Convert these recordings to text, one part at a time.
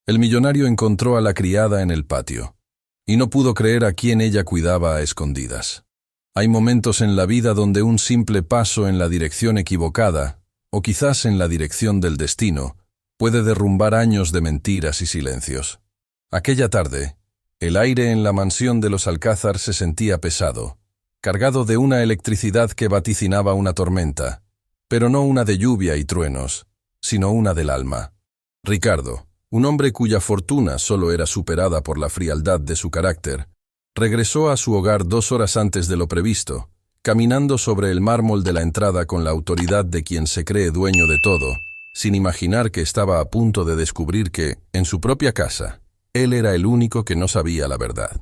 El millonario encontró a la criada en el patio, y no pudo creer a quién ella cuidaba a escondidas. Hay momentos en la vida donde un simple paso en la dirección equivocada, o quizás en la dirección del destino, puede derrumbar años de mentiras y silencios. Aquella tarde, el aire en la mansión de los Alcázar se sentía pesado, cargado de una electricidad que vaticinaba una tormenta, pero no una de lluvia y truenos, sino una del alma. Ricardo, un hombre cuya fortuna solo era superada por la frialdad de su carácter, regresó a su hogar 2 horas antes de lo previsto, caminando sobre el mármol de la entrada con la autoridad de quien se cree dueño de todo, sin imaginar que estaba a punto de descubrir que, en su propia casa, él era el único que no sabía la verdad.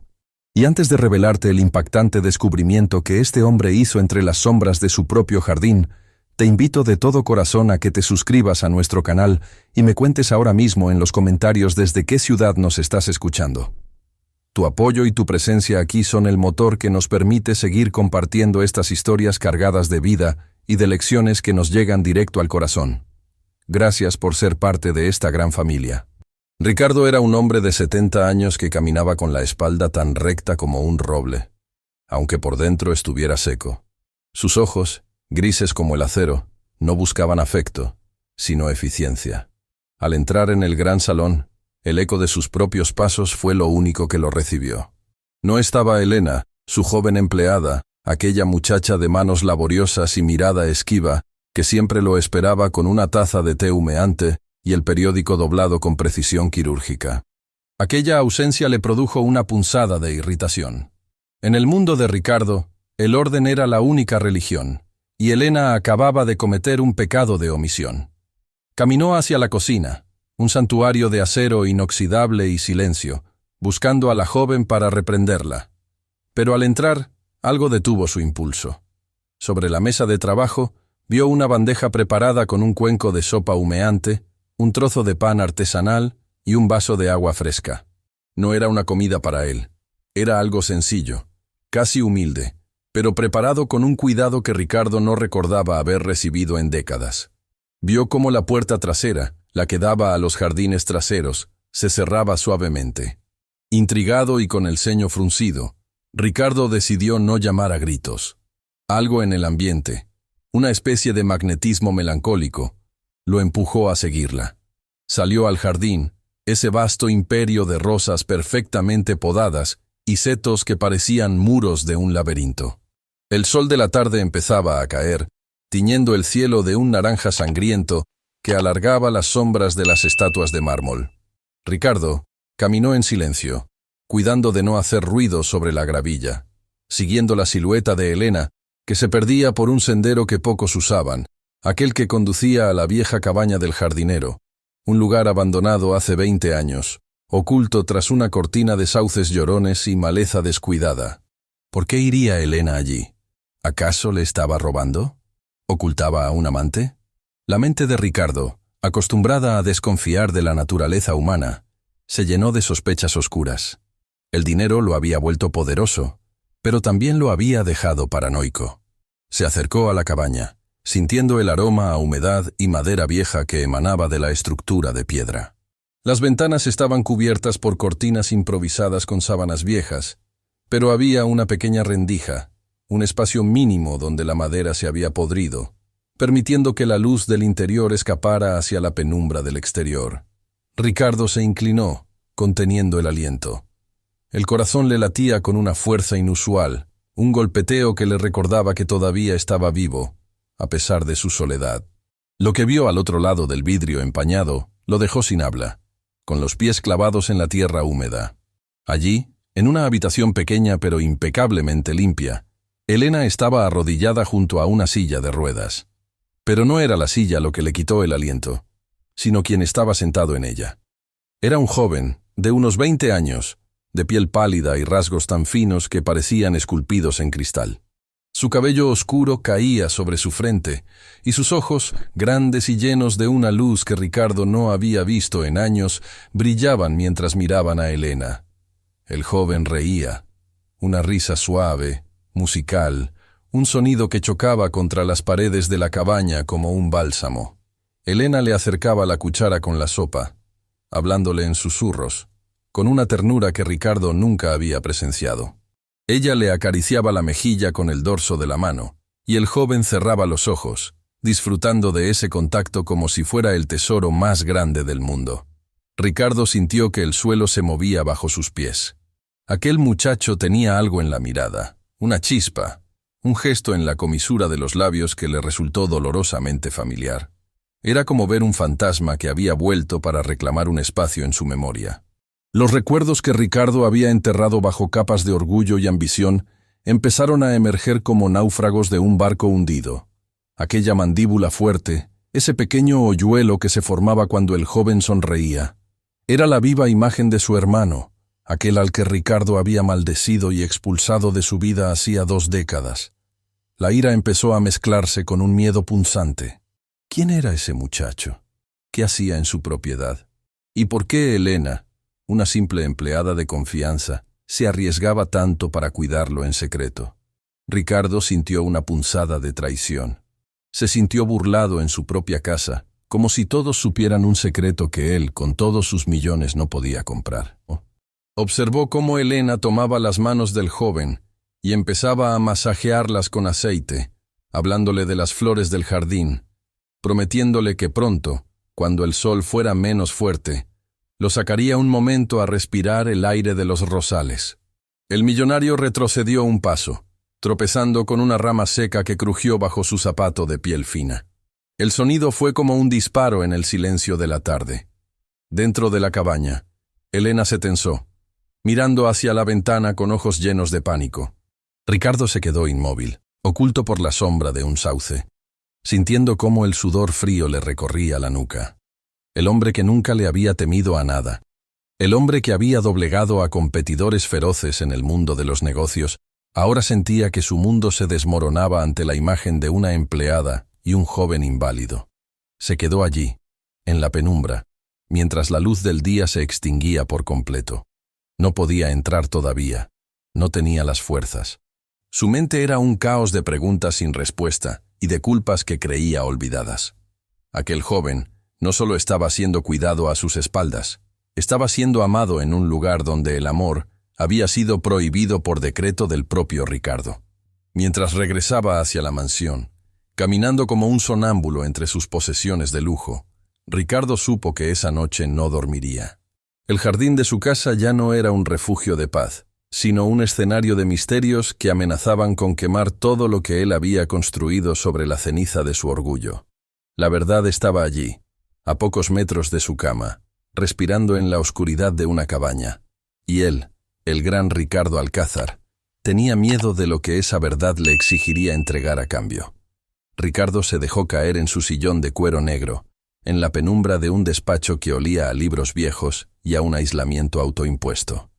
Y antes de revelarte el impactante descubrimiento que este hombre hizo entre las sombras de su propio jardín, te invito de todo corazón a que te suscribas a nuestro canal y me cuentes ahora mismo en los comentarios desde qué ciudad nos estás escuchando. Tu apoyo y tu presencia aquí son el motor que nos permite seguir compartiendo estas historias cargadas de vida y de lecciones que nos llegan directo al corazón. Gracias por ser parte de esta gran familia. Ricardo era un hombre de 70 años que caminaba con la espalda tan recta como un roble, aunque por dentro estuviera seco. Sus ojos, grises como el acero, no buscaban afecto, sino eficiencia. Al entrar en el gran salón, el eco de sus propios pasos fue lo único que lo recibió. No estaba Elena, su joven empleada, aquella muchacha de manos laboriosas y mirada esquiva, que siempre lo esperaba con una taza de té humeante y el periódico doblado con precisión quirúrgica. Aquella ausencia le produjo una punzada de irritación. En el mundo de Ricardo, el orden era la única religión, y Elena acababa de cometer un pecado de omisión. Caminó hacia la cocina, un santuario de acero inoxidable y silencio, buscando a la joven para reprenderla. Pero al entrar, algo detuvo su impulso. Sobre la mesa de trabajo, vio una bandeja preparada con un cuenco de sopa humeante, un trozo de pan artesanal y un vaso de agua fresca. No era una comida para él. Era algo sencillo, casi humilde, pero preparado con un cuidado que Ricardo no recordaba haber recibido en décadas. Vio cómo la puerta trasera, la que daba a los jardines traseros, se cerraba suavemente. Intrigado y con el ceño fruncido, Ricardo decidió no llamar a gritos. Algo en el ambiente, una especie de magnetismo melancólico, lo empujó a seguirla. Salió al jardín, ese vasto imperio de rosas perfectamente podadas y setos que parecían muros de un laberinto. El sol de la tarde empezaba a caer, tiñendo el cielo de un naranja sangriento que alargaba las sombras de las estatuas de mármol. Ricardo caminó en silencio, cuidando de no hacer ruido sobre la gravilla, siguiendo la silueta de Elena, que se perdía por un sendero que pocos usaban, aquel que conducía a la vieja cabaña del jardinero, un lugar abandonado hace 20 años, oculto tras una cortina de sauces llorones y maleza descuidada. ¿Por qué iría Elena allí? ¿Acaso le estaba robando? ¿Ocultaba a un amante? La mente de Ricardo, acostumbrada a desconfiar de la naturaleza humana, se llenó de sospechas oscuras. El dinero lo había vuelto poderoso, pero también lo había dejado paranoico. Se acercó a la cabaña, sintiendo el aroma a humedad y madera vieja que emanaba de la estructura de piedra. Las ventanas estaban cubiertas por cortinas improvisadas con sábanas viejas, pero había una pequeña rendija, un espacio mínimo donde la madera se había podrido, permitiendo que la luz del interior escapara hacia la penumbra del exterior. Ricardo se inclinó, conteniendo el aliento. El corazón le latía con una fuerza inusual, un golpeteo que le recordaba que todavía estaba vivo, a pesar de su soledad. Lo que vio al otro lado del vidrio empañado lo dejó sin habla, con los pies clavados en la tierra húmeda. Allí, en una habitación pequeña pero impecablemente limpia, Elena estaba arrodillada junto a una silla de ruedas. Pero no era la silla lo que le quitó el aliento, sino quien estaba sentado en ella. Era un joven, de unos 20 años, de piel pálida y rasgos tan finos que parecían esculpidos en cristal. Su cabello oscuro caía sobre su frente, y sus ojos, grandes y llenos de una luz que Ricardo no había visto en años, brillaban mientras miraban a Elena. El joven reía, una risa suave, musical, un sonido que chocaba contra las paredes de la cabaña como un bálsamo. Elena le acercaba la cuchara con la sopa. hablándole en susurros, con una ternura que Ricardo nunca había presenciado. Ella le acariciaba la mejilla con el dorso de la mano, y el joven cerraba los ojos, disfrutando de ese contacto como si fuera el tesoro más grande del mundo. Ricardo sintió que el suelo se movía bajo sus pies. Aquel muchacho tenía algo en la mirada, una chispa, un gesto en la comisura de los labios que le resultó dolorosamente familiar. Era como ver un fantasma que había vuelto para reclamar un espacio en su memoria. Los recuerdos que Ricardo había enterrado bajo capas de orgullo y ambición empezaron a emerger como náufragos de un barco hundido. Aquella mandíbula fuerte, ese pequeño hoyuelo que se formaba cuando el joven sonreía, era la viva imagen de su hermano, aquel al que Ricardo había maldecido y expulsado de su vida hacía 2 décadas. La ira empezó a mezclarse con un miedo punzante. ¿Quién era ese muchacho? ¿Qué hacía en su propiedad? ¿Y por qué Elena, una simple empleada de confianza, se arriesgaba tanto para cuidarlo en secreto? Ricardo sintió una punzada de traición. Se sintió burlado en su propia casa, como si todos supieran un secreto que él, con todos sus millones, no podía comprar. Observó cómo Elena tomaba las manos del joven y empezaba a masajearlas con aceite, hablándole de las flores del jardín, prometiéndole que pronto, cuando el sol fuera menos fuerte, lo sacaría un momento a respirar el aire de los rosales. El millonario retrocedió un paso, tropezando con una rama seca que crujió bajo su zapato de piel fina. El sonido fue como un disparo en el silencio de la tarde. Dentro de la cabaña, Elena se tensó, mirando hacia la ventana con ojos llenos de pánico. Ricardo se quedó inmóvil, oculto por la sombra de un sauce, sintiendo cómo el sudor frío le recorría la nuca. El hombre que nunca le había temido a nada, el hombre que había doblegado a competidores feroces en el mundo de los negocios, ahora sentía que su mundo se desmoronaba ante la imagen de una empleada y un joven inválido. Se quedó allí, en la penumbra, mientras la luz del día se extinguía por completo. No podía entrar todavía, no tenía las fuerzas. Su mente era un caos de preguntas sin respuesta y de culpas que creía olvidadas. Aquel joven no solo estaba siendo cuidado a sus espaldas, estaba siendo amado en un lugar donde el amor había sido prohibido por decreto del propio Ricardo. Mientras regresaba hacia la mansión, caminando como un sonámbulo entre sus posesiones de lujo, Ricardo supo que esa noche no dormiría. El jardín de su casa ya no era un refugio de paz, sino un escenario de misterios que amenazaban con quemar todo lo que él había construido sobre la ceniza de su orgullo. La verdad estaba allí, a pocos metros de su cama, respirando en la oscuridad de una cabaña. Y él, el gran Ricardo Alcázar, tenía miedo de lo que esa verdad le exigiría entregar a cambio. Ricardo se dejó caer en su sillón de cuero negro, en la penumbra de un despacho que olía a libros viejos y a un aislamiento autoimpuesto.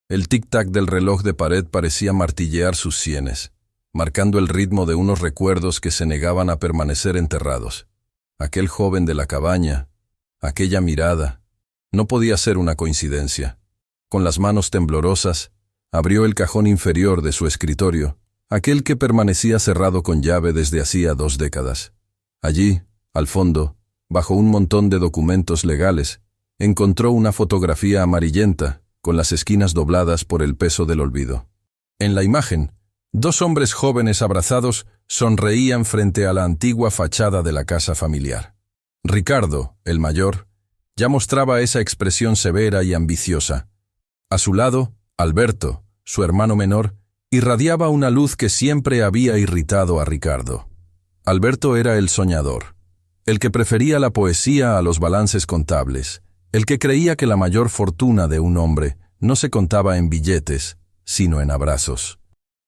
El tic-tac del reloj de pared parecía martillear sus sienes, marcando el ritmo de unos recuerdos que se negaban a permanecer enterrados. Aquel joven de la cabaña, aquella mirada, no podía ser una coincidencia. Con las manos temblorosas, abrió el cajón inferior de su escritorio, aquel que permanecía cerrado con llave desde hacía 2 décadas. Allí, al fondo, bajo un montón de documentos legales, encontró una fotografía amarillenta, con las esquinas dobladas por el peso del olvido. En la imagen, 2 hombres jóvenes abrazados sonreían frente a la antigua fachada de la casa familiar. Ricardo, el mayor, ya mostraba esa expresión severa y ambiciosa. A su lado, Alberto, su hermano menor, irradiaba una luz que siempre había irritado a Ricardo. Alberto era el soñador, el que prefería la poesía a los balances contables, el que creía que la mayor fortuna de un hombre no se contaba en billetes, sino en abrazos.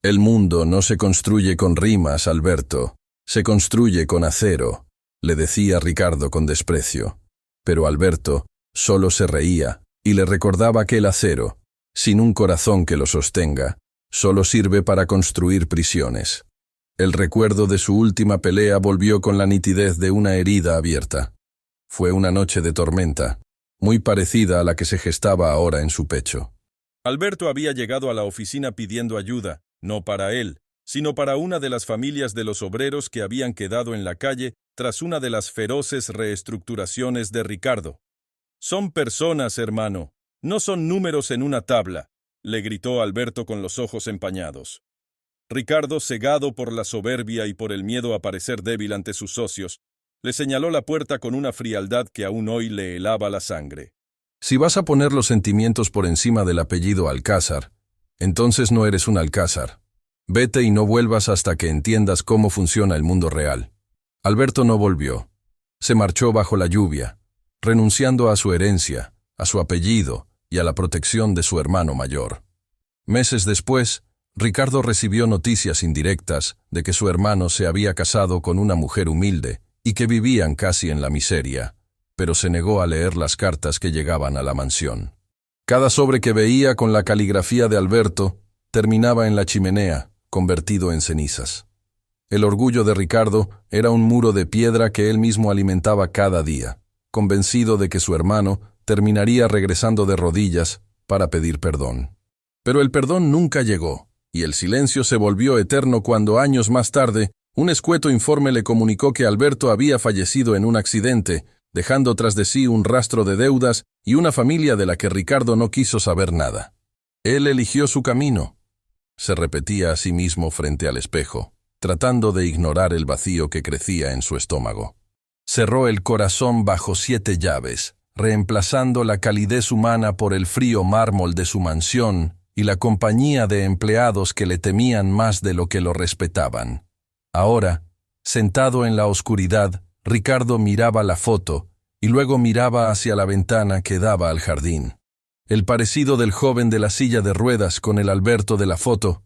El mundo no se construye con rimas, Alberto, se construye con acero, le decía Ricardo con desprecio. Pero Alberto solo se reía y le recordaba que el acero, sin un corazón que lo sostenga, solo sirve para construir prisiones. El recuerdo de su última pelea volvió con la nitidez de una herida abierta. Fue una noche de tormenta, muy parecida a la que se gestaba ahora en su pecho. Alberto había llegado a la oficina pidiendo ayuda, no para él, sino para una de las familias de los obreros que habían quedado en la calle tras una de las feroces reestructuraciones de Ricardo. Son personas, hermano. No son números en una tabla, le gritó Alberto con los ojos empañados. Ricardo, cegado por la soberbia y por el miedo a parecer débil ante sus socios, le señaló la puerta con una frialdad que aún hoy le helaba la sangre. Si vas a poner los sentimientos por encima del apellido Alcázar, entonces no eres un Alcázar. Vete y no vuelvas hasta que entiendas cómo funciona el mundo real. Alberto no volvió. Se marchó bajo la lluvia, renunciando a su herencia, a su apellido y a la protección de su hermano mayor. Meses después, Ricardo recibió noticias indirectas de que su hermano se había casado con una mujer humilde y que vivían casi en la miseria, pero se negó a leer las cartas que llegaban a la mansión. Cada sobre que veía con la caligrafía de Alberto terminaba en la chimenea, convertido en cenizas. El orgullo de Ricardo era un muro de piedra que él mismo alimentaba cada día, convencido de que su hermano terminaría regresando de rodillas para pedir perdón. Pero el perdón nunca llegó, y el silencio se volvió eterno cuando años más tarde un escueto informe le comunicó que Alberto había fallecido en un accidente, dejando tras de sí un rastro de deudas y una familia de la que Ricardo no quiso saber nada. Él eligió su camino. Se repetía a sí mismo frente al espejo, tratando de ignorar el vacío que crecía en su estómago. Cerró el corazón bajo 7 llaves, reemplazando la calidez humana por el frío mármol de su mansión y la compañía de empleados que le temían más de lo que lo respetaban. Ahora, sentado en la oscuridad, Ricardo miraba la foto y luego miraba hacia la ventana que daba al jardín. El parecido del joven de la silla de ruedas con el Alberto de la foto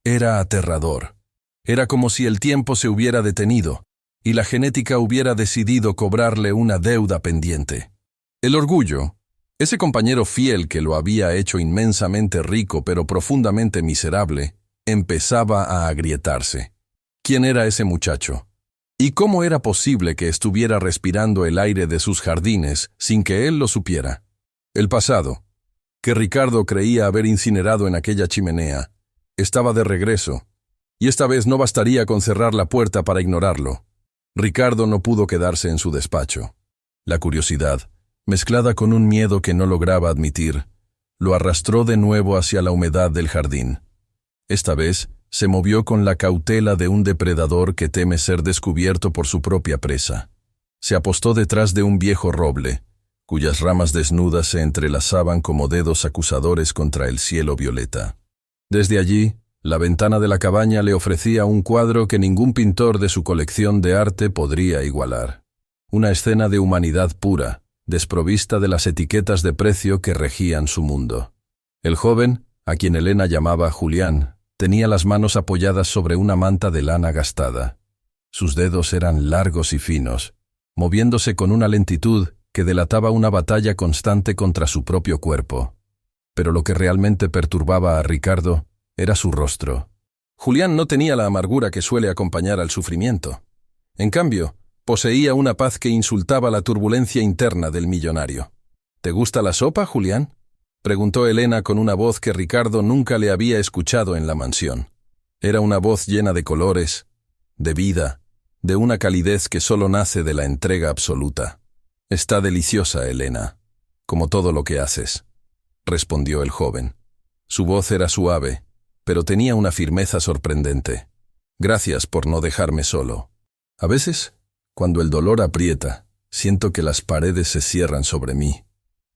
era aterrador. Era como si el tiempo se hubiera detenido y la genética hubiera decidido cobrarle una deuda pendiente. El orgullo, ese compañero fiel que lo había hecho inmensamente rico pero profundamente miserable, empezaba a agrietarse. ¿Quién era ese muchacho? ¿Y cómo era posible que estuviera respirando el aire de sus jardines sin que él lo supiera? El pasado, que Ricardo creía haber incinerado en aquella chimenea, estaba de regreso, y esta vez no bastaría con cerrar la puerta para ignorarlo. Ricardo no pudo quedarse en su despacho. La curiosidad, mezclada con un miedo que no lograba admitir, lo arrastró de nuevo hacia la humedad del jardín. Esta vez se movió con la cautela de un depredador que teme ser descubierto por su propia presa. Se apostó detrás de un viejo roble, cuyas ramas desnudas se entrelazaban como dedos acusadores contra el cielo violeta. Desde allí, la ventana de la cabaña le ofrecía un cuadro que ningún pintor de su colección de arte podría igualar. Una escena de humanidad pura, desprovista de las etiquetas de precio que regían su mundo. El joven, a quien Elena llamaba Julián, tenía las manos apoyadas sobre una manta de lana gastada. Sus dedos eran largos y finos, moviéndose con una lentitud que delataba una batalla constante contra su propio cuerpo. Pero lo que realmente perturbaba a Ricardo era su rostro. Julián no tenía la amargura que suele acompañar al sufrimiento. En cambio, poseía una paz que insultaba la turbulencia interna del millonario. ¿Te gusta la sopa, Julián?, preguntó Elena con una voz que Ricardo nunca le había escuchado en la mansión. Era una voz llena de colores, de vida, de una calidez que solo nace de la entrega absoluta. «Está deliciosa, Elena, como todo lo que haces», respondió el joven. Su voz era suave, pero tenía una firmeza sorprendente. «Gracias por no dejarme solo. A veces, cuando el dolor aprieta, siento que las paredes se cierran sobre mí.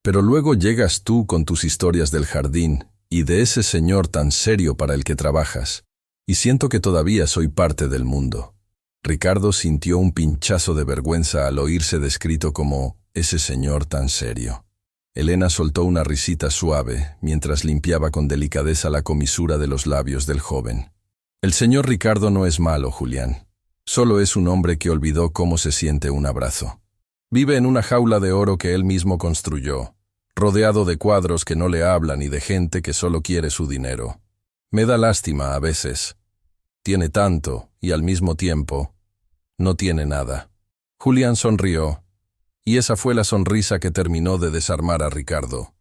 Pero luego llegas tú con tus historias del jardín y de ese señor tan serio para el que trabajas, y siento que todavía soy parte del mundo». Ricardo sintió un pinchazo de vergüenza al oírse descrito como «ese señor tan serio». Elena soltó una risita suave mientras limpiaba con delicadeza la comisura de los labios del joven. «El señor Ricardo no es malo, Julián. Solo es un hombre que olvidó cómo se siente un abrazo. Vive en una jaula de oro que él mismo construyó, rodeado de cuadros que no le hablan y de gente que solo quiere su dinero. Me da lástima a veces. Tiene tanto y al mismo tiempo no tiene nada». Julián sonrió, y esa fue la sonrisa que terminó de desarmar a Ricardo.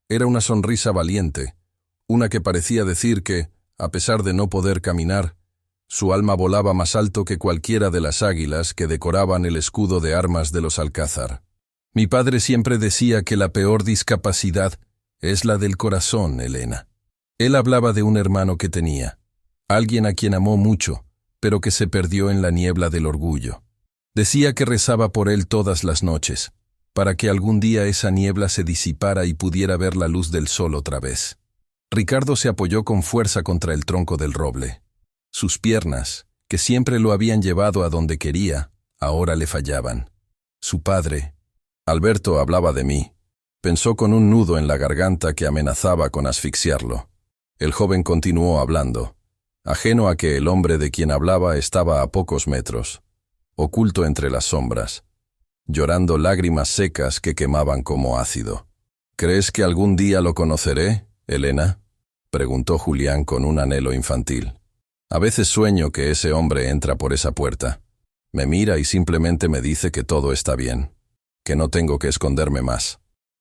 Era una sonrisa valiente, una que parecía decir que, a pesar de no poder caminar, su alma volaba más alto que cualquiera de las águilas que decoraban el escudo de armas de los Alcázar. Mi padre siempre decía que la peor discapacidad es la del corazón, Elena. Él hablaba de un hermano que tenía, alguien a quien amó mucho, pero que se perdió en la niebla del orgullo. Decía que rezaba por él todas las noches, para que algún día esa niebla se disipara y pudiera ver la luz del sol otra vez. Ricardo se apoyó con fuerza contra el tronco del roble. Sus piernas, que siempre lo habían llevado a donde quería, ahora le fallaban. Su padre, Alberto, hablaba de mí. Pensó con un nudo en la garganta que amenazaba con asfixiarlo. El joven continuó hablando, ajeno a que el hombre de quien hablaba estaba a pocos metros, oculto entre las sombras, llorando lágrimas secas que quemaban como ácido. ¿Crees que algún día lo conoceré, Elena?, preguntó Julián con un anhelo infantil. A veces sueño que ese hombre entra por esa puerta. Me mira y simplemente me dice que todo está bien, que no tengo que esconderme más.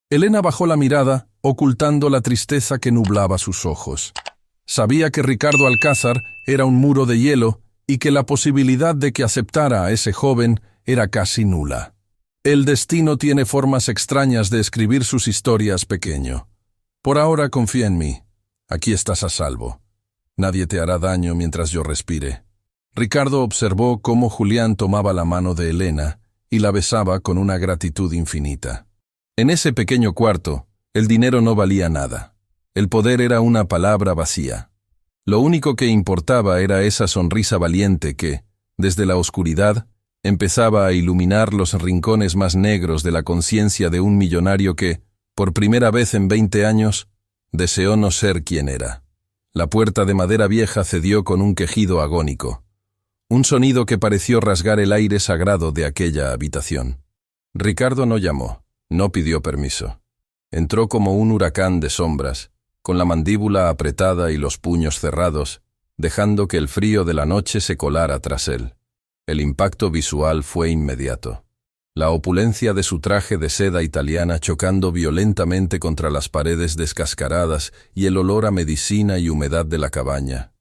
Elena bajó la mirada, ocultando la tristeza que nublaba sus ojos. Sabía que Ricardo Alcázar era un muro de hielo y que la posibilidad de que aceptara a ese joven era casi nula. El destino tiene formas extrañas de escribir sus historias, pequeño. Por ahora confía en mí. Aquí estás a salvo. Nadie te hará daño mientras yo respire. Ricardo observó cómo Julián tomaba la mano de Elena y la besaba con una gratitud infinita. En ese pequeño cuarto, el dinero no valía nada. El poder era una palabra vacía. Lo único que importaba era esa sonrisa valiente que, desde la oscuridad, empezaba a iluminar los rincones más negros de la conciencia de un millonario que, por primera vez en 20 años, deseó no ser quien era. La puerta de madera vieja cedió con un quejido agónico, un sonido que pareció rasgar el aire sagrado de aquella habitación. Ricardo no llamó. No pidió permiso. Entró como un huracán de sombras, con la mandíbula apretada y los puños cerrados, dejando que el frío de la noche se colara tras él. El impacto visual fue inmediato. La opulencia de su traje de seda italiana chocando violentamente contra las paredes descascaradas y el olor a medicina y humedad de la cabaña.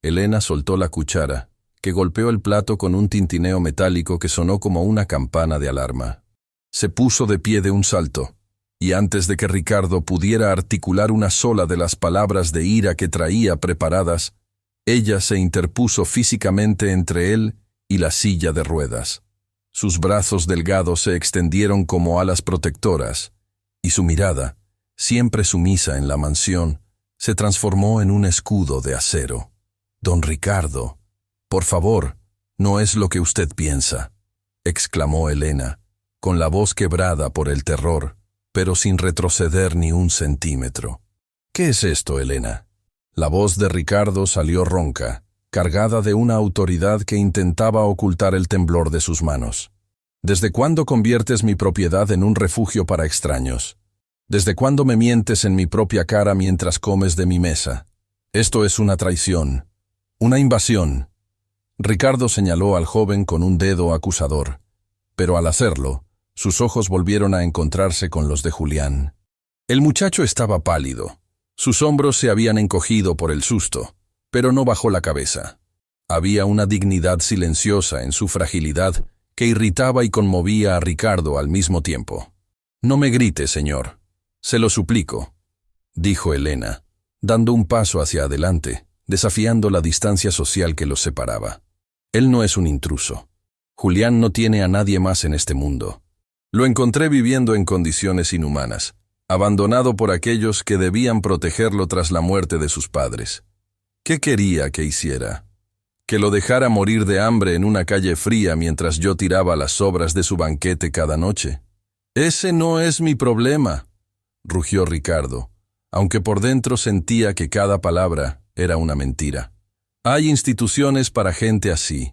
Elena soltó la cuchara, que golpeó el plato con un tintineo metálico que sonó como una campana de alarma. Se puso de pie de un salto, y antes de que Ricardo pudiera articular una sola de las palabras de ira que traía preparadas, ella se interpuso físicamente entre él y la silla de ruedas. Sus brazos delgados se extendieron como alas protectoras, y su mirada, siempre sumisa en la mansión, se transformó en un escudo de acero. «Don Ricardo, por favor, no es lo que usted piensa», exclamó Elena, con la voz quebrada por el terror, pero sin retroceder ni un centímetro. «¿Qué es esto, Elena?». La voz de Ricardo salió ronca, cargada de una autoridad que intentaba ocultar el temblor de sus manos. «¿Desde cuándo conviertes mi propiedad en un refugio para extraños? ¿Desde cuándo me mientes en mi propia cara mientras comes de mi mesa? Esto es una traición, una invasión». Ricardo señaló al joven con un dedo acusador, pero al hacerlo, sus ojos volvieron a encontrarse con los de Julián. El muchacho estaba pálido. Sus hombros se habían encogido por el susto, pero no bajó la cabeza. Había una dignidad silenciosa en su fragilidad que irritaba y conmovía a Ricardo al mismo tiempo. «No me grite, señor. Se lo suplico», dijo Elena, dando un paso hacia adelante, desafiando la distancia social que los separaba. «Él no es un intruso. Julián no tiene a nadie más en este mundo. Lo encontré viviendo en condiciones inhumanas, abandonado por aquellos que debían protegerlo tras la muerte de sus padres. ¿Qué quería que hiciera? ¿Que lo dejara morir de hambre en una calle fría mientras yo tiraba las sobras de su banquete cada noche? Ese no es mi problema», rugió Ricardo, aunque por dentro sentía que cada palabra era una mentira. «Hay instituciones para gente así.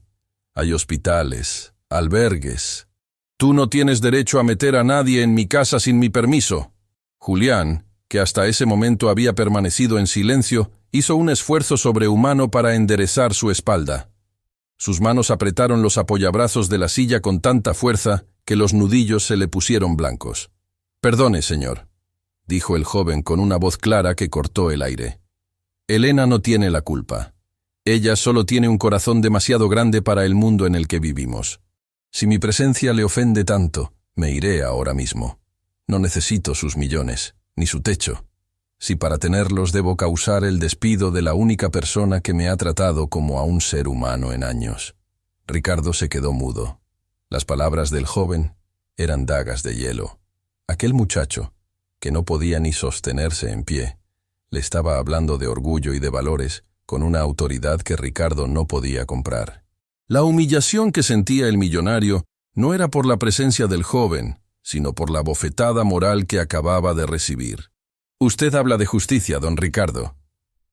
Hay hospitales, albergues. Tú no tienes derecho a meter a nadie en mi casa sin mi permiso». Julián, que hasta ese momento había permanecido en silencio, hizo un esfuerzo sobrehumano para enderezar su espalda. Sus manos apretaron los apoyabrazos de la silla con tanta fuerza que los nudillos se le pusieron blancos. «Perdone, señor», dijo el joven con una voz clara que cortó el aire. «Elena no tiene la culpa. Ella solo tiene un corazón demasiado grande para el mundo en el que vivimos. Si mi presencia le ofende tanto, Me iré ahora mismo. No necesito sus millones, ni su techo. Si para tenerlos debo causar el despido de la única persona que me ha tratado como a un ser humano en años. Ricardo se quedó mudo. Las palabras del joven eran dagas de hielo. Aquel muchacho, que no podía ni sostenerse en pie, le estaba hablando de orgullo y de valores con una autoridad que Ricardo no podía comprar. La humillación que sentía el millonario no era por la presencia del joven, sino por la bofetada moral que acababa de recibir. «Usted habla de justicia, don Ricardo»,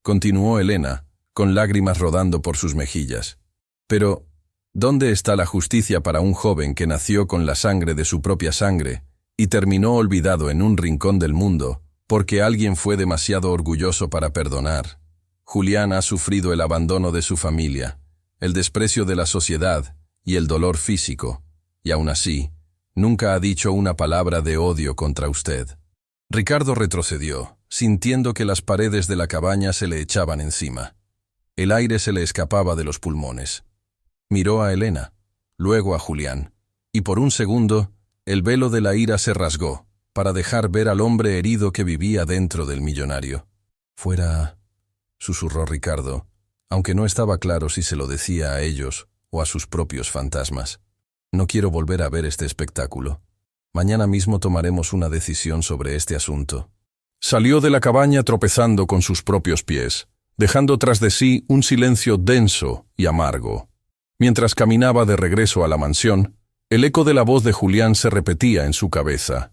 continuó Elena, con lágrimas rodando por sus mejillas. «Pero, ¿dónde está la justicia para un joven que nació con la sangre de su propia sangre y terminó olvidado en un rincón del mundo porque alguien fue demasiado orgulloso para perdonar? Julián ha sufrido el abandono de su familia, el desprecio de la sociedad y el dolor físico, y aún así, nunca ha dicho una palabra de odio contra usted». Ricardo retrocedió, sintiendo que las paredes de la cabaña se le echaban encima. El aire se le escapaba de los pulmones. Miró a Elena, luego a Julián, y por un segundo, el velo de la ira se rasgó, para dejar ver al hombre herido que vivía dentro del millonario. «Fuera», susurró Ricardo, aunque no estaba claro si se lo decía a ellos o a sus propios fantasmas. «No quiero volver a ver este espectáculo. Mañana mismo tomaremos una decisión sobre este asunto». Salió de la cabaña tropezando con sus propios pies, dejando tras de sí un silencio denso y amargo. Mientras caminaba de regreso a la mansión, el eco de la voz de Julián se repetía en su cabeza.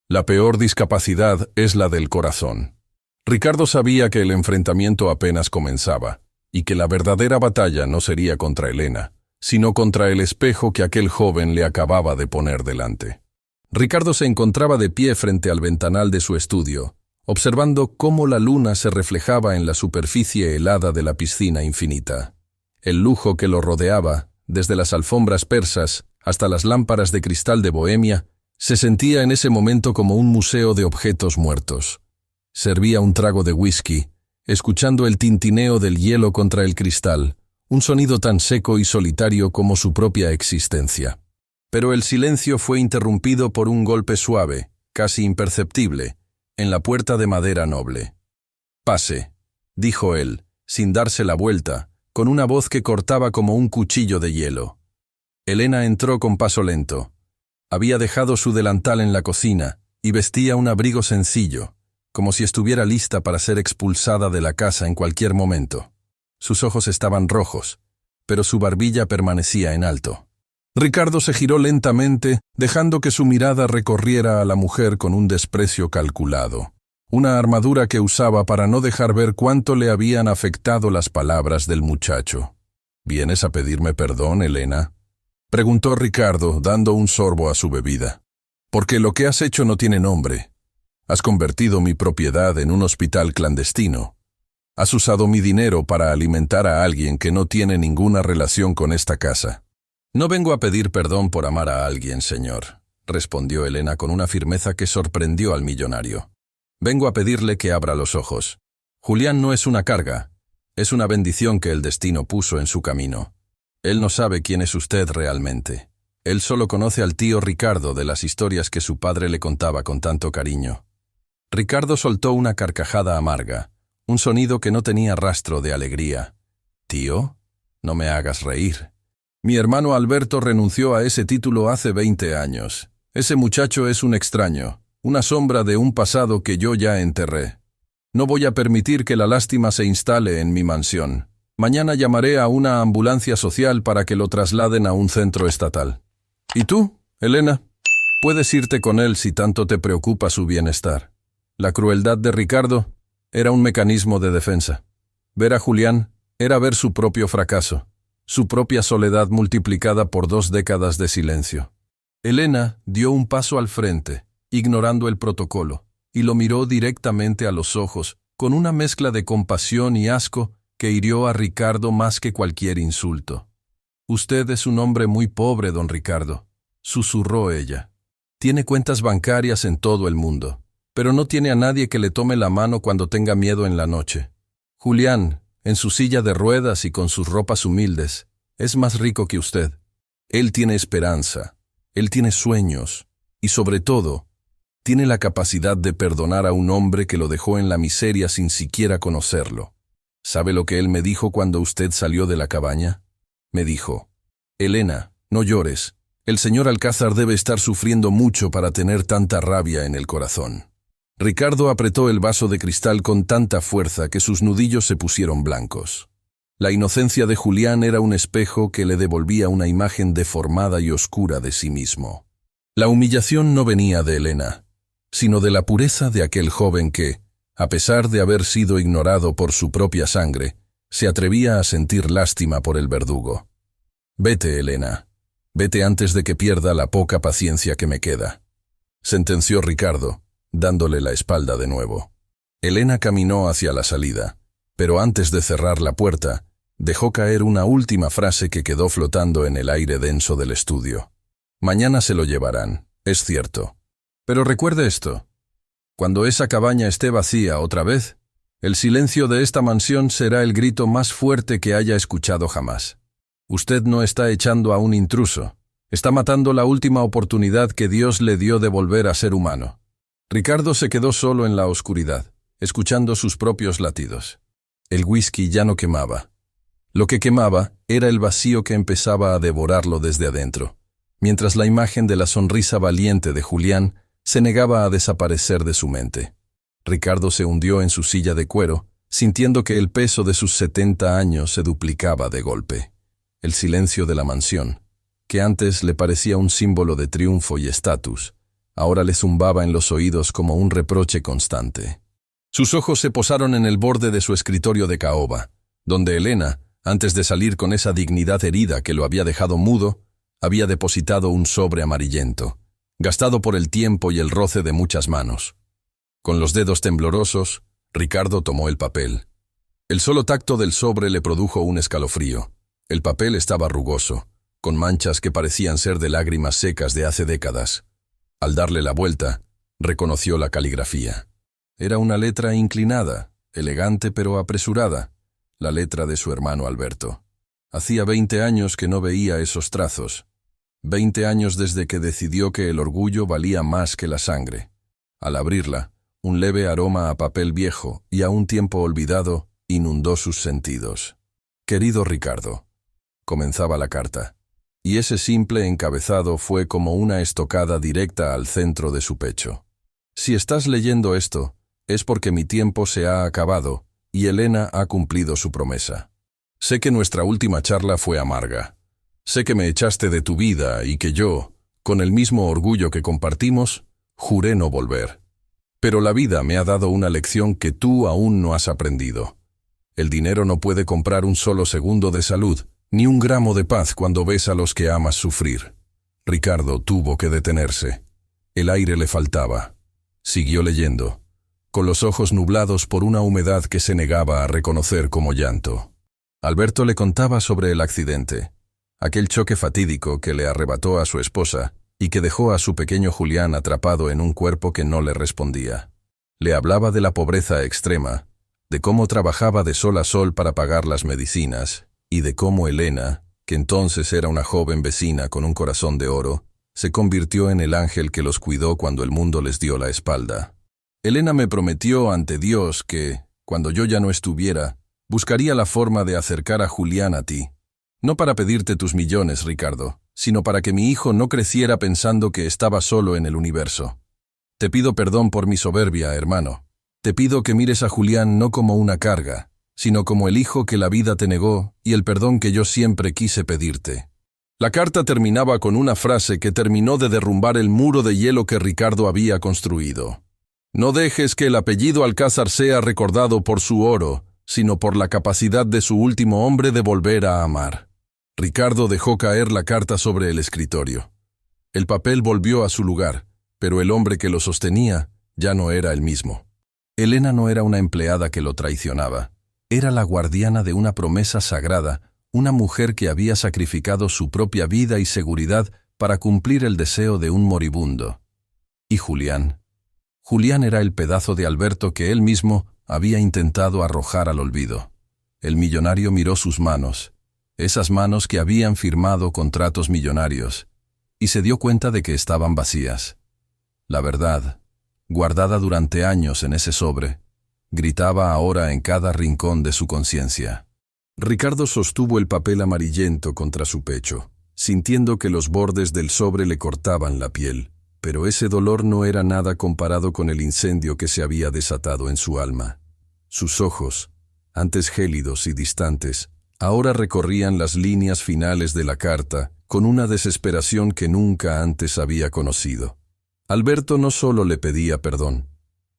«La peor discapacidad es la del corazón». Ricardo sabía que el enfrentamiento apenas comenzaba, y que la verdadera batalla no sería contra Elena, sino contra el espejo que aquel joven le acababa de poner delante. Ricardo se encontraba de pie frente al ventanal de su estudio, observando cómo la luna se reflejaba en la superficie helada de la piscina infinita. El lujo que lo rodeaba, desde las alfombras persas hasta las lámparas de cristal de Bohemia, se sentía en ese momento como un museo de objetos muertos. Servía un trago de whisky, escuchando el tintineo del hielo contra el cristal, un sonido tan seco y solitario como su propia existencia. Pero el silencio fue interrumpido por un golpe suave, casi imperceptible, en la puerta de madera noble. «Pase», dijo él, sin darse la vuelta, con una voz que cortaba como un cuchillo de hielo. Elena entró con paso lento. Había dejado su delantal en la cocina y vestía un abrigo sencillo, como si estuviera lista para ser expulsada de la casa en cualquier momento. Sus ojos estaban rojos, pero su barbilla permanecía en alto. Ricardo se giró lentamente, dejando que su mirada recorriera a la mujer con un desprecio calculado, una armadura que usaba para no dejar ver cuánto le habían afectado las palabras del muchacho. «¿Vienes a pedirme perdón, Elena?», preguntó Ricardo, dando un sorbo a su bebida. «Porque lo que has hecho no tiene nombre. Has convertido mi propiedad en un hospital clandestino. Has usado mi dinero para alimentar a alguien que no tiene ninguna relación con esta casa». «No vengo a pedir perdón por amar a alguien, señor», respondió Elena con una firmeza que sorprendió al millonario. «Vengo a pedirle que abra los ojos. Julián no es una carga, es una bendición que el destino puso en su camino. Él no sabe quién es usted realmente. Él solo conoce al tío Ricardo de las historias que su padre le contaba con tanto cariño». Ricardo soltó una carcajada amarga, un sonido que no tenía rastro de alegría. «¿Tío? No me hagas reír. Mi hermano Alberto renunció a ese título hace 20 años. Ese muchacho es un extraño, una sombra de un pasado que yo ya enterré. No voy a permitir que la lástima se instale en mi mansión. Mañana llamaré a una ambulancia social para que lo trasladen a un centro estatal. ¿Y tú, Elena? Puedes irte con él si tanto te preocupa su bienestar». La crueldad de Ricardo era un mecanismo de defensa. Ver a Julián era ver su propio fracaso, su propia soledad multiplicada por 2 décadas de silencio. Elena dio un paso al frente, ignorando el protocolo, y lo miró directamente a los ojos, con una mezcla de compasión y asco que hirió a Ricardo más que cualquier insulto. «Usted es un hombre muy pobre, don Ricardo», susurró ella. «Tiene cuentas bancarias en todo el mundo, pero no tiene a nadie que le tome la mano cuando tenga miedo en la noche. Julián, en su silla de ruedas y con sus ropas humildes, es más rico que usted. Él tiene esperanza, él tiene sueños, Y sobre todo, tiene la capacidad de perdonar a un hombre que lo dejó en la miseria sin siquiera conocerlo. ¿Sabe lo que él me dijo cuando usted salió de la cabaña? Me dijo: Elena, no llores. El señor Alcázar debe estar sufriendo mucho para tener tanta rabia en el corazón. Ricardo apretó el vaso de cristal con tanta fuerza que sus nudillos se pusieron blancos. La inocencia de Julián era un espejo que le devolvía una imagen deformada y oscura de sí mismo. La humillación no venía de Elena, sino de la pureza de aquel joven que, a pesar de haber sido ignorado por su propia sangre, se atrevía a sentir lástima por el verdugo. «Vete, Elena. Vete antes de que pierda la poca paciencia que me queda», sentenció Ricardo, dándole la espalda de nuevo. Elena caminó hacia la salida, pero antes de cerrar la puerta, dejó caer una última frase que quedó flotando en el aire denso del estudio. «Mañana se lo llevarán, es cierto. Pero recuerde esto. Cuando esa cabaña esté vacía otra vez, el silencio de esta mansión será el grito más fuerte que haya escuchado jamás. Usted no está echando a un intruso, está matando la última oportunidad que Dios le dio de volver a ser humano». Ricardo se quedó solo en la oscuridad, escuchando sus propios latidos. El whisky ya no quemaba. Lo que quemaba era el vacío que empezaba a devorarlo desde adentro, mientras la imagen de la sonrisa valiente de Julián se negaba a desaparecer de su mente. Ricardo se hundió en su silla de cuero, sintiendo que el peso de sus 70 años se duplicaba de golpe. El silencio de la mansión, que antes le parecía un símbolo de triunfo y estatus, ahora le zumbaba en los oídos como un reproche constante. Sus ojos se posaron en el borde de su escritorio de caoba, donde Elena, antes de salir con esa dignidad herida que lo había dejado mudo, había depositado un sobre amarillento, gastado por el tiempo y el roce de muchas manos. Con los dedos temblorosos, Ricardo tomó el papel. El solo tacto del sobre le produjo un escalofrío. El papel estaba rugoso, con manchas que parecían ser de lágrimas secas de hace décadas. Al darle la vuelta, reconoció la caligrafía. Era una letra inclinada, elegante pero apresurada, la letra de su hermano Alberto. Hacía 20 años que no veía esos trazos. 20 años desde que decidió que el orgullo valía más que la sangre. Al abrirla, un leve aroma a papel viejo y a un tiempo olvidado inundó sus sentidos. «Querido Ricardo», comenzaba la carta, y ese simple encabezado fue como una estocada directa al centro de su pecho. «Si estás leyendo esto, es porque mi tiempo se ha acabado y Elena ha cumplido su promesa. Sé que nuestra última charla fue amarga. Sé que me echaste de tu vida y que yo, con el mismo orgullo que compartimos, juré no volver. Pero la vida me ha dado una lección que tú aún no has aprendido. El dinero no puede comprar un solo segundo de salud, ni un gramo de paz cuando ves a los que amas sufrir». Ricardo tuvo que detenerse. El aire le faltaba. Siguió leyendo, con los ojos nublados por una humedad que se negaba a reconocer como llanto. Alberto le contaba sobre el accidente, aquel choque fatídico que le arrebató a su esposa y que dejó a su pequeño Julián atrapado en un cuerpo que no le respondía. Le hablaba de la pobreza extrema, de cómo trabajaba de sol a sol para pagar las medicinas, y de cómo Elena, que entonces era una joven vecina con un corazón de oro, se convirtió en el ángel que los cuidó cuando el mundo les dio la espalda. «Elena me prometió ante Dios que, cuando yo ya no estuviera, buscaría la forma de acercar a Julián a ti. No para pedirte tus millones, Ricardo, sino para que mi hijo no creciera pensando que estaba solo en el universo. Te pido perdón por mi soberbia, hermano. Te pido que mires a Julián no como una carga, sino como el hijo que la vida te negó y el perdón que yo siempre quise pedirte». La carta terminaba con una frase que terminó de derrumbar el muro de hielo que Ricardo había construido. «No dejes que el apellido Alcázar sea recordado por su oro, sino por la capacidad de su último hombre de volver a amar». Ricardo dejó caer la carta sobre el escritorio. El papel volvió a su lugar, pero el hombre que lo sostenía ya no era el mismo. Elena no era una empleada que lo traicionaba. Era la guardiana de una promesa sagrada, una mujer que había sacrificado su propia vida y seguridad para cumplir el deseo de un moribundo. ¿Y Julián? Julián era el pedazo de Alberto que él mismo había intentado arrojar al olvido. El millonario miró sus manos, esas manos que habían firmado contratos millonarios, y se dio cuenta de que estaban vacías. La verdad, guardada durante años en ese sobre, gritaba ahora en cada rincón de su conciencia. Ricardo sostuvo el papel amarillento contra su pecho, sintiendo que los bordes del sobre le cortaban la piel, pero ese dolor no era nada comparado con el incendio que se había desatado en su alma. Sus ojos, antes gélidos y distantes, ahora recorrían las líneas finales de la carta con una desesperación que nunca antes había conocido. Alberto no solo le pedía perdón,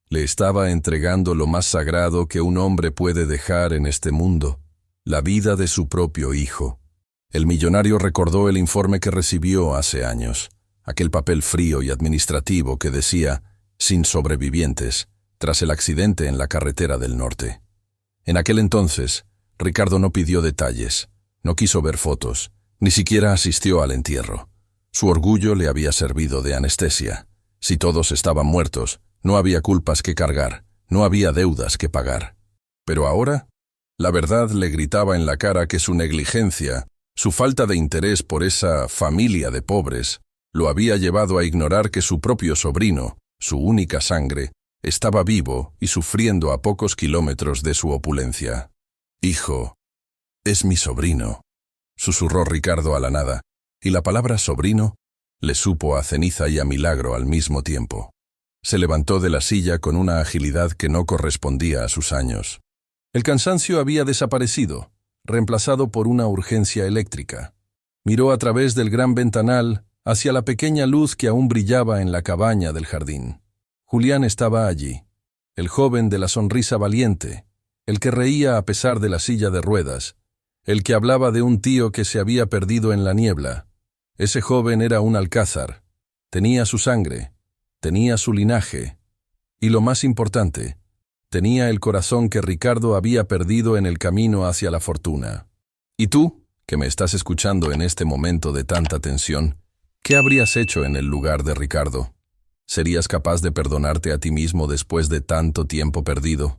le estaba entregando lo más sagrado que un hombre puede dejar en este mundo, la vida de su propio hijo. El millonario recordó el informe que recibió hace años, aquel papel frío y administrativo que decía, sin sobrevivientes, tras el accidente en la carretera del norte. En aquel entonces, Ricardo no pidió detalles, no quiso ver fotos, ni siquiera asistió al entierro. Su orgullo le había servido de anestesia. Si todos estaban muertos, no había culpas que cargar, no había deudas que pagar. Pero ahora, la verdad le gritaba en la cara que su negligencia, su falta de interés por esa familia de pobres, lo había llevado a ignorar que su propio sobrino, su única sangre, estaba vivo y sufriendo a pocos kilómetros de su opulencia. «Hijo, es mi sobrino», susurró Ricardo a la nada, y la palabra sobrino le supo a ceniza y a milagro al mismo tiempo. Se levantó de la silla con una agilidad que no correspondía a sus años. El cansancio había desaparecido, reemplazado por una urgencia eléctrica. Miró a través del gran ventanal hacia la pequeña luz que aún brillaba en la cabaña del jardín. Julián estaba allí, el joven de la sonrisa valiente, el que reía a pesar de la silla de ruedas, el que hablaba de un tío que se había perdido en la niebla. Ese joven era un alcázar, tenía su sangre, tenía su linaje, y lo más importante, tenía el corazón que Ricardo había perdido en el camino hacia la fortuna. ¿Y tú, que me estás escuchando en este momento de tanta tensión, qué habrías hecho en el lugar de Ricardo? ¿Serías capaz de perdonarte a ti mismo después de tanto tiempo perdido?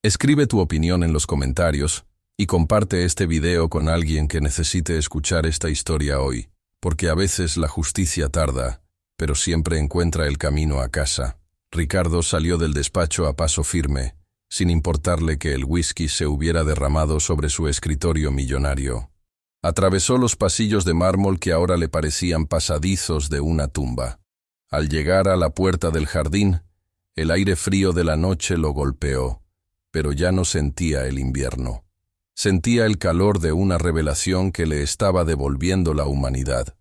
Escribe tu opinión en los comentarios y comparte este video con alguien que necesite escuchar esta historia hoy, porque a veces la justicia tarda, pero siempre encuentra el camino a casa. Ricardo salió del despacho a paso firme, sin importarle que el whisky se hubiera derramado sobre su escritorio millonario. Atravesó los pasillos de mármol que ahora le parecían pasadizos de una tumba. Al llegar a la puerta del jardín, el aire frío de la noche lo golpeó, pero ya no sentía el invierno. Sentía el calor de una revelación que le estaba devolviendo la humanidad.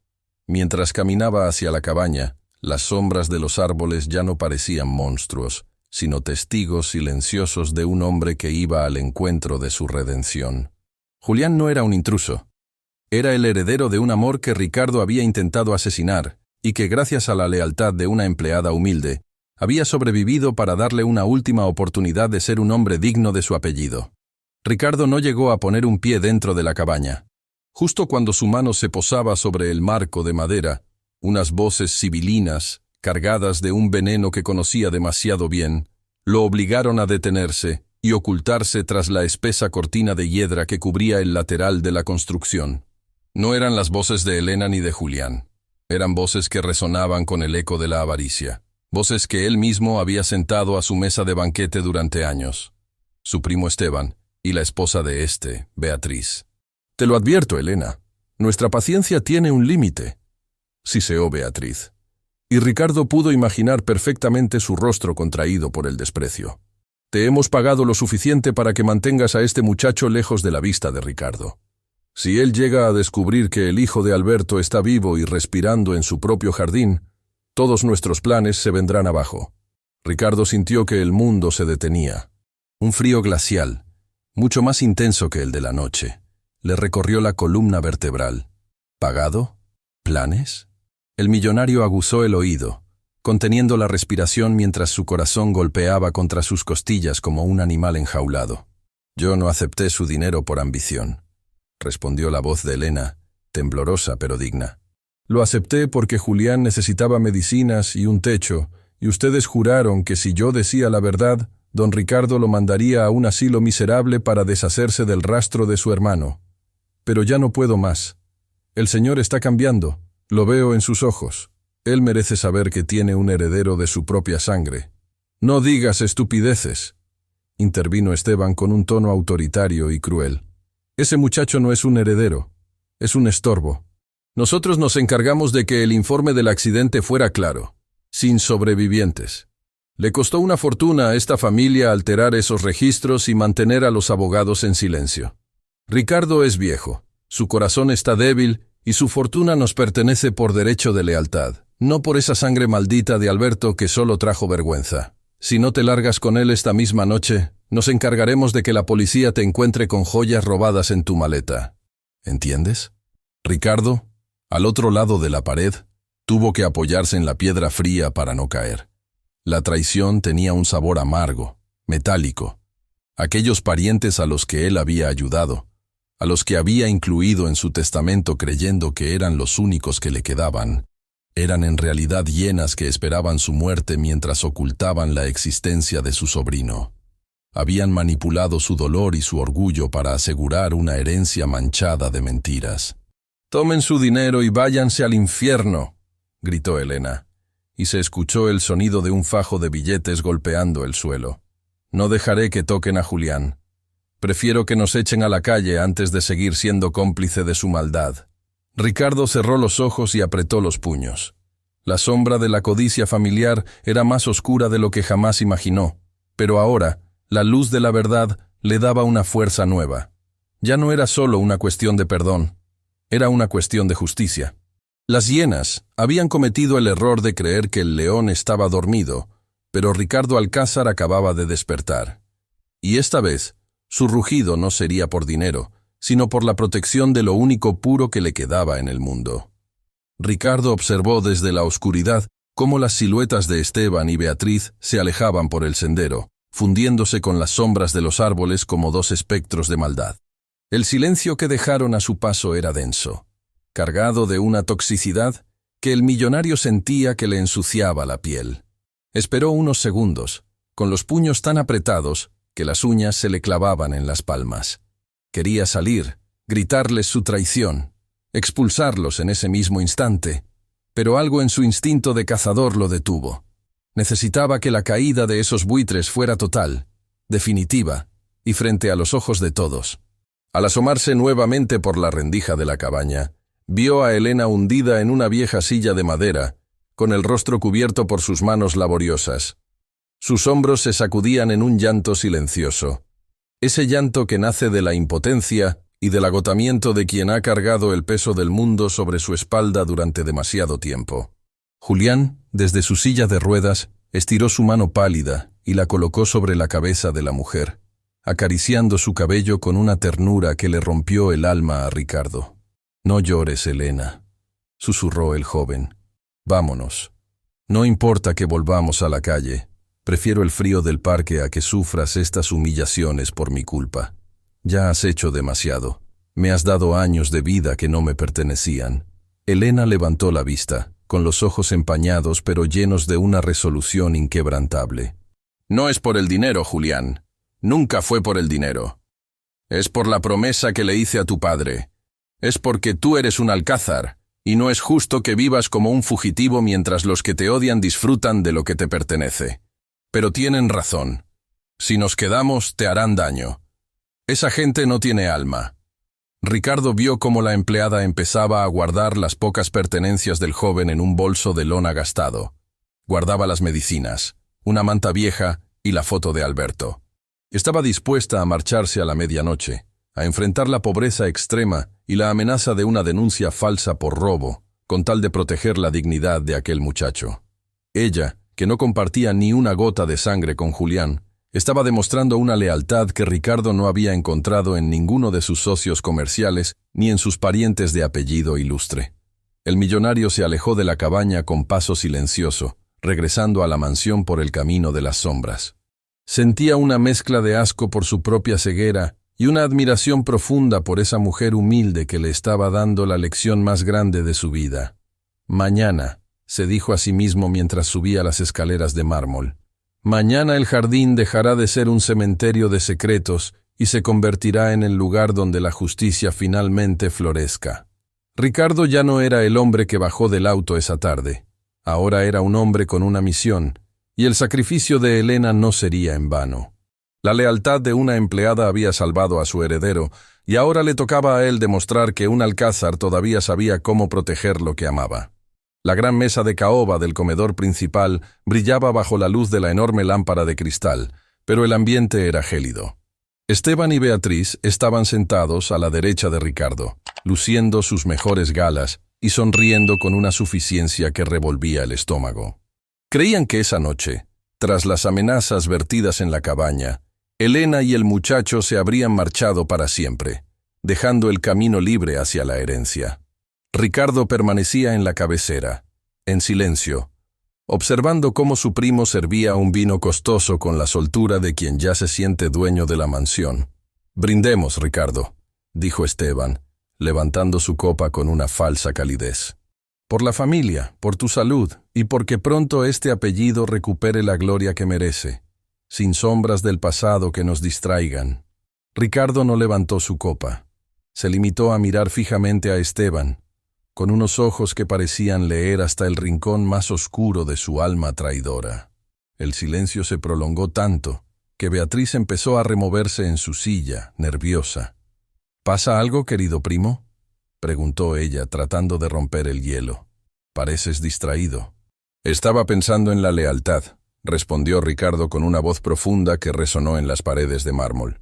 Mientras caminaba hacia la cabaña, las sombras de los árboles ya no parecían monstruos, sino testigos silenciosos de un hombre que iba al encuentro de su redención. Julián no era un intruso. Era el heredero de un amor que Ricardo había intentado asesinar, y que gracias a la lealtad de una empleada humilde, había sobrevivido para darle una última oportunidad de ser un hombre digno de su apellido. Ricardo no llegó a poner un pie dentro de la cabaña. Justo cuando su mano se posaba sobre el marco de madera, unas voces sibilinas, cargadas de un veneno que conocía demasiado bien, lo obligaron a detenerse y ocultarse tras la espesa cortina de hiedra que cubría el lateral de la construcción. No eran las voces de Elena ni de Julián. Eran voces que resonaban con el eco de la avaricia, voces que él mismo había sentado a su mesa de banquete durante años. Su primo Esteban y la esposa de éste, Beatriz. «Te lo advierto, Elena, nuestra paciencia tiene un límite», siseó Beatriz. Y Ricardo pudo imaginar perfectamente su rostro contraído por el desprecio. «Te hemos pagado lo suficiente para que mantengas a este muchacho lejos de la vista de Ricardo. Si él llega a descubrir que el hijo de Alberto está vivo y respirando en su propio jardín, todos nuestros planes se vendrán abajo». Ricardo sintió que el mundo se detenía. Un frío glacial, mucho más intenso que el de la noche, le recorrió la columna vertebral. ¿Pagado? ¿Planes? El millonario aguzó el oído, conteniendo la respiración mientras su corazón golpeaba contra sus costillas como un animal enjaulado. «Yo no acepté su dinero por ambición», respondió la voz de Elena, temblorosa pero digna. «Lo acepté porque Julián necesitaba medicinas y un techo, y ustedes juraron que si yo decía la verdad, don Ricardo lo mandaría a un asilo miserable para deshacerse del rastro de su hermano. Pero ya no puedo más. El señor está cambiando, lo veo en sus ojos. Él merece saber que tiene un heredero de su propia sangre. No digas estupideces, intervino Esteban con un tono autoritario y cruel. Ese muchacho no es un heredero, es un estorbo. Nosotros nos encargamos de que el informe del accidente fuera claro, sin sobrevivientes. Le costó una fortuna a esta familia alterar esos registros y mantener a los abogados en silencio. Ricardo es viejo, su corazón está débil y su fortuna nos pertenece por derecho de lealtad, no por esa sangre maldita de Alberto que solo trajo vergüenza. Si no te largas con él esta misma noche, nos encargaremos de que la policía te encuentre con joyas robadas en tu maleta. ¿Entiendes? Ricardo, al otro lado de la pared, tuvo que apoyarse en la piedra fría para no caer. La traición tenía un sabor amargo, metálico. Aquellos parientes a los que él había ayudado, a los que había incluido en su testamento creyendo que eran los únicos que le quedaban, eran en realidad hienas que esperaban su muerte mientras ocultaban la existencia de su sobrino. Habían manipulado su dolor y su orgullo para asegurar una herencia manchada de mentiras. «Tomen su dinero y váyanse al infierno», gritó Elena, y se escuchó el sonido de un fajo de billetes golpeando el suelo. «No dejaré que toquen a Julián. Prefiero que nos echen a la calle antes de seguir siendo cómplice de su maldad». Ricardo cerró los ojos y apretó los puños. La sombra de la codicia familiar era más oscura de lo que jamás imaginó, pero ahora, la luz de la verdad le daba una fuerza nueva. Ya no era solo una cuestión de perdón, era una cuestión de justicia. Las hienas habían cometido el error de creer que el león estaba dormido, pero Ricardo Alcázar acababa de despertar. Y esta vez, su rugido no sería por dinero, sino por la protección de lo único puro que le quedaba en el mundo. Ricardo observó desde la oscuridad cómo las siluetas de Esteban y Beatriz se alejaban por el sendero, fundiéndose con las sombras de los árboles como dos espectros de maldad. El silencio que dejaron a su paso era denso, cargado de una toxicidad que el millonario sentía que le ensuciaba la piel. Esperó unos segundos, con los puños tan apretados que las uñas se le clavaban en las palmas. Quería salir, gritarles su traición, expulsarlos en ese mismo instante, pero algo en su instinto de cazador lo detuvo. Necesitaba que la caída de esos buitres fuera total, definitiva, y frente a los ojos de todos. Al asomarse nuevamente por la rendija de la cabaña, vio a Elena hundida en una vieja silla de madera, con el rostro cubierto por sus manos laboriosas. Sus hombros se sacudían en un llanto silencioso. Ese llanto que nace de la impotencia y del agotamiento de quien ha cargado el peso del mundo sobre su espalda durante demasiado tiempo. Julián, desde su silla de ruedas, estiró su mano pálida y la colocó sobre la cabeza de la mujer, acariciando su cabello con una ternura que le rompió el alma a Ricardo. «No llores, Elena», susurró el joven. «Vámonos. No importa que volvamos a la calle. Prefiero el frío del parque a que sufras estas humillaciones por mi culpa. Ya has hecho demasiado. Me has dado años de vida que no me pertenecían». Elena levantó la vista, con los ojos empañados pero llenos de una resolución inquebrantable. «No es por el dinero, Julián. Nunca fue por el dinero. Es por la promesa que le hice a tu padre. Es porque tú eres un alcázar, y no es justo que vivas como un fugitivo mientras los que te odian disfrutan de lo que te pertenece. Pero tienen razón. Si nos quedamos, te harán daño. Esa gente no tiene alma». Ricardo vio cómo la empleada empezaba a guardar las pocas pertenencias del joven en un bolso de lona gastado. Guardaba las medicinas, una manta vieja y la foto de Alberto. Estaba dispuesta a marcharse a la medianoche, a enfrentar la pobreza extrema y la amenaza de una denuncia falsa por robo, con tal de proteger la dignidad de aquel muchacho. Ella, que no compartía ni una gota de sangre con Julián, estaba demostrando una lealtad que Ricardo no había encontrado en ninguno de sus socios comerciales ni en sus parientes de apellido ilustre. El millonario se alejó de la cabaña con paso silencioso, regresando a la mansión por el camino de las sombras. Sentía una mezcla de asco por su propia ceguera y una admiración profunda por esa mujer humilde que le estaba dando la lección más grande de su vida. «Mañana», se dijo a sí mismo mientras subía las escaleras de mármol, «mañana el jardín dejará de ser un cementerio de secretos y se convertirá en el lugar donde la justicia finalmente florezca». Ricardo ya no era el hombre que bajó del auto esa tarde. Ahora era un hombre con una misión, y el sacrificio de Helena no sería en vano. La lealtad de una empleada había salvado a su heredero, y ahora le tocaba a él demostrar que un alcázar todavía sabía cómo proteger lo que amaba. La gran mesa de caoba del comedor principal brillaba bajo la luz de la enorme lámpara de cristal, pero el ambiente era gélido. Esteban y Beatriz estaban sentados a la derecha de Ricardo, luciendo sus mejores galas y sonriendo con una suficiencia que revolvía el estómago. Creían que esa noche, tras las amenazas vertidas en la cabaña, Helena y el muchacho se habrían marchado para siempre, dejando el camino libre hacia la herencia. Ricardo permanecía en la cabecera, en silencio, observando cómo su primo servía un vino costoso con la soltura de quien ya se siente dueño de la mansión. «Brindemos, Ricardo», dijo Esteban, levantando su copa con una falsa calidez. «Por la familia, por tu salud, y porque pronto este apellido recupere la gloria que merece, sin sombras del pasado que nos distraigan». Ricardo no levantó su copa. Se limitó a mirar fijamente a Esteban, con unos ojos que parecían leer hasta el rincón más oscuro de su alma traidora. El silencio se prolongó tanto que Beatriz empezó a removerse en su silla, nerviosa. «¿Pasa algo, querido primo?», preguntó ella, tratando de romper el hielo. «Pareces distraído». «Estaba pensando en la lealtad», respondió Ricardo con una voz profunda que resonó en las paredes de mármol.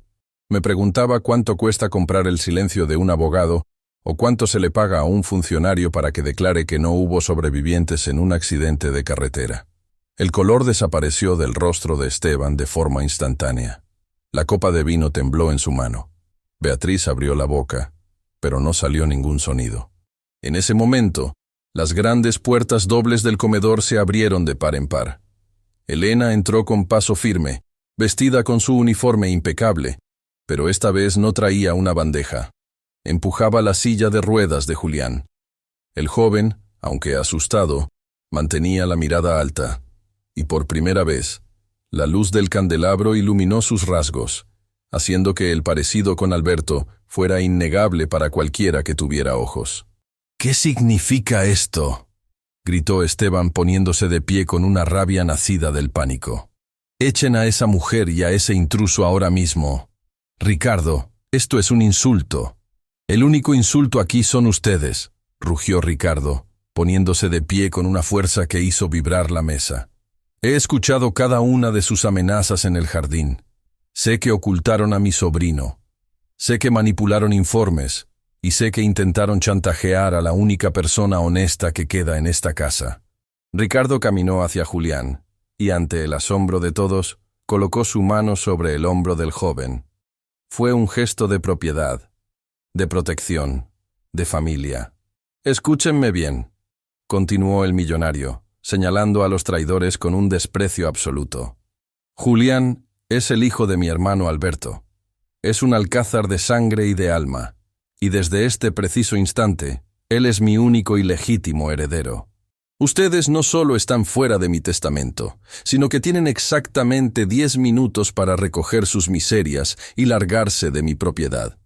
«Me preguntaba cuánto cuesta comprar el silencio de un abogado o cuánto se le paga a un funcionario para que declare que no hubo sobrevivientes en un accidente de carretera». El color desapareció del rostro de Esteban de forma instantánea. La copa de vino tembló en su mano. Beatriz abrió la boca, pero no salió ningún sonido. En ese momento, las grandes puertas dobles del comedor se abrieron de par en par. Helena entró con paso firme, vestida con su uniforme impecable, pero esta vez no traía una bandeja. Empujaba la silla de ruedas de Julián. El joven, aunque asustado, mantenía la mirada alta, y por primera vez, la luz del candelabro iluminó sus rasgos, haciendo que el parecido con Alberto fuera innegable para cualquiera que tuviera ojos. «¿Qué significa esto?», gritó Esteban poniéndose de pie con una rabia nacida del pánico. «Echen a esa mujer y a ese intruso ahora mismo. Ricardo, esto es un insulto». «El único insulto aquí son ustedes», rugió Ricardo, poniéndose de pie con una fuerza que hizo vibrar la mesa. «He escuchado cada una de sus amenazas en el jardín. Sé que ocultaron a mi sobrino. Sé que manipularon informes, y sé que intentaron chantajear a la única persona honesta que queda en esta casa». Ricardo caminó hacia Julián, y ante el asombro de todos, colocó su mano sobre el hombro del joven. Fue un gesto de propiedad, de protección, de familia. «Escúchenme bien», continuó el millonario, señalando a los traidores con un desprecio absoluto. «Julián es el hijo de mi hermano Alberto. Es un alcázar de sangre y de alma, y desde este preciso instante, él es mi único y legítimo heredero. Ustedes no solo están fuera de mi testamento, sino que tienen exactamente 10 minutos para recoger sus miserias y largarse de mi propiedad.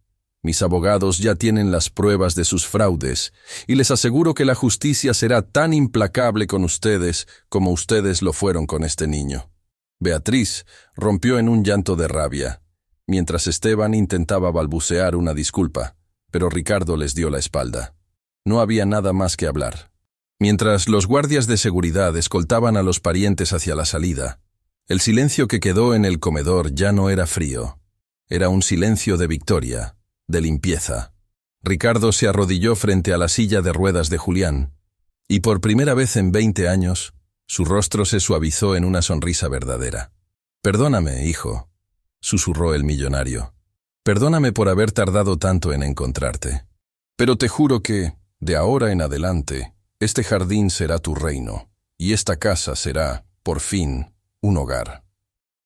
Mis abogados ya tienen las pruebas de sus fraudes, y les aseguro que la justicia será tan implacable con ustedes como ustedes lo fueron con este niño». Beatriz rompió en un llanto de rabia, mientras Esteban intentaba balbucear una disculpa, pero Ricardo les dio la espalda. No había nada más que hablar. Mientras los guardias de seguridad escoltaban a los parientes hacia la salida, el silencio que quedó en el comedor ya no era frío. Era un silencio de victoria, de limpieza. Ricardo se arrodilló frente a la silla de ruedas de Julián, y por primera vez en 20 años, su rostro se suavizó en una sonrisa verdadera. «Perdóname, hijo», susurró el millonario. «Perdóname por haber tardado tanto en encontrarte. Pero te juro que, de ahora en adelante, este jardín será tu reino, y esta casa será, por fin, un hogar».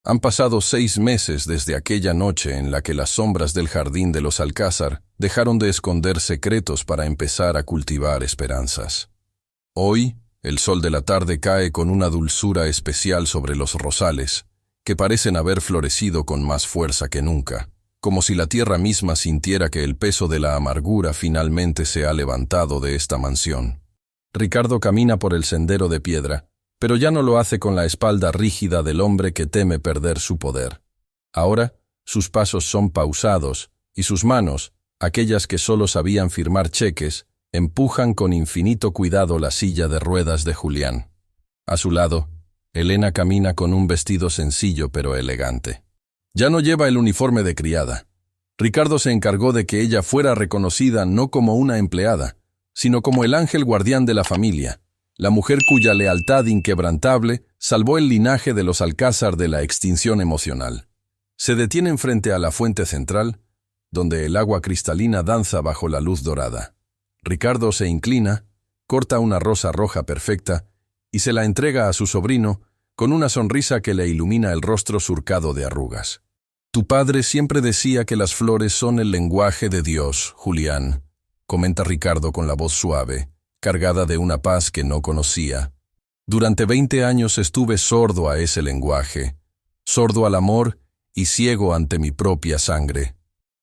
Han pasado 6 meses desde aquella noche en la que las sombras del jardín de los Alcázar dejaron de esconder secretos para empezar a cultivar esperanzas. Hoy, el sol de la tarde cae con una dulzura especial sobre los rosales, que parecen haber florecido con más fuerza que nunca, como si la tierra misma sintiera que el peso de la amargura finalmente se ha levantado de esta mansión. Ricardo camina por el sendero de piedra, pero ya no lo hace con la espalda rígida del hombre que teme perder su poder. Ahora, sus pasos son pausados, y sus manos, aquellas que solo sabían firmar cheques, empujan con infinito cuidado la silla de ruedas de Julián. A su lado, Elena camina con un vestido sencillo pero elegante. Ya no lleva el uniforme de criada. Ricardo se encargó de que ella fuera reconocida no como una empleada, sino como el ángel guardián de la familia, la mujer cuya lealtad inquebrantable salvó el linaje de los Alcázar de la extinción emocional. Se detienen frente a la fuente central, donde el agua cristalina danza bajo la luz dorada. Ricardo se inclina, corta una rosa roja perfecta y se la entrega a su sobrino con una sonrisa que le ilumina el rostro surcado de arrugas. Tu padre siempre decía que las flores son el lenguaje de Dios, Julián, comenta Ricardo con la voz suave, cargada de una paz que no conocía. Durante 20 años estuve sordo a ese lenguaje, sordo al amor y ciego ante mi propia sangre.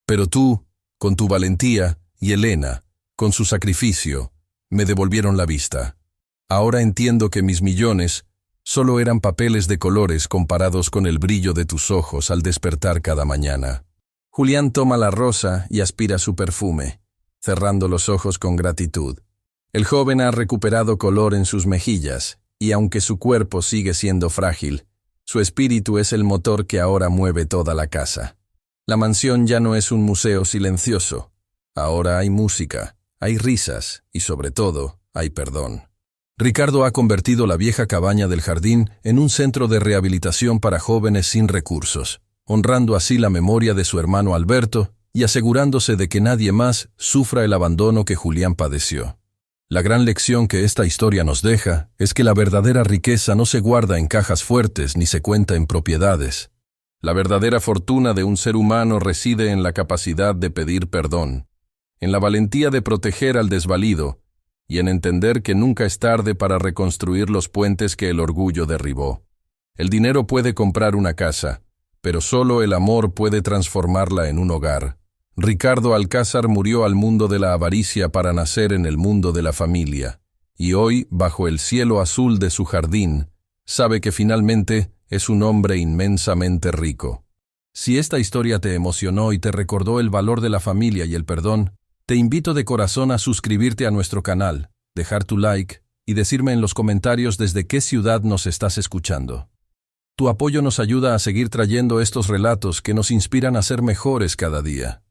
Pero tú, con tu valentía, y Elena, con su sacrificio, me devolvieron la vista. Ahora entiendo que mis millones solo eran papeles de colores comparados con el brillo de tus ojos al despertar cada mañana. Julián toma la rosa y aspira su perfume, cerrando los ojos con gratitud. El joven ha recuperado color en sus mejillas, y aunque su cuerpo sigue siendo frágil, su espíritu es el motor que ahora mueve toda la casa. La mansión ya no es un museo silencioso. Ahora hay música, hay risas y, sobre todo, hay perdón. Ricardo ha convertido la vieja cabaña del jardín en un centro de rehabilitación para jóvenes sin recursos, honrando así la memoria de su hermano Alberto y asegurándose de que nadie más sufra el abandono que Julián padeció. La gran lección que esta historia nos deja es que la verdadera riqueza no se guarda en cajas fuertes ni se cuenta en propiedades. La verdadera fortuna de un ser humano reside en la capacidad de pedir perdón, en la valentía de proteger al desvalido y en entender que nunca es tarde para reconstruir los puentes que el orgullo derribó. El dinero puede comprar una casa, pero solo el amor puede transformarla en un hogar. Ricardo Alcázar murió al mundo de la avaricia para nacer en el mundo de la familia, y hoy, bajo el cielo azul de su jardín, sabe que finalmente es un hombre inmensamente rico. Si esta historia te emocionó y te recordó el valor de la familia y el perdón, te invito de corazón a suscribirte a nuestro canal, dejar tu like y decirme en los comentarios desde qué ciudad nos estás escuchando. Tu apoyo nos ayuda a seguir trayendo estos relatos que nos inspiran a ser mejores cada día.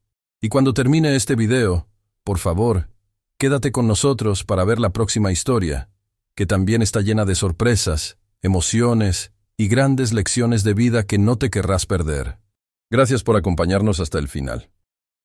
Y cuando termine este video, por favor, quédate con nosotros para ver la próxima historia, que también está llena de sorpresas, emociones y grandes lecciones de vida que no te querrás perder. Gracias por acompañarnos hasta el final.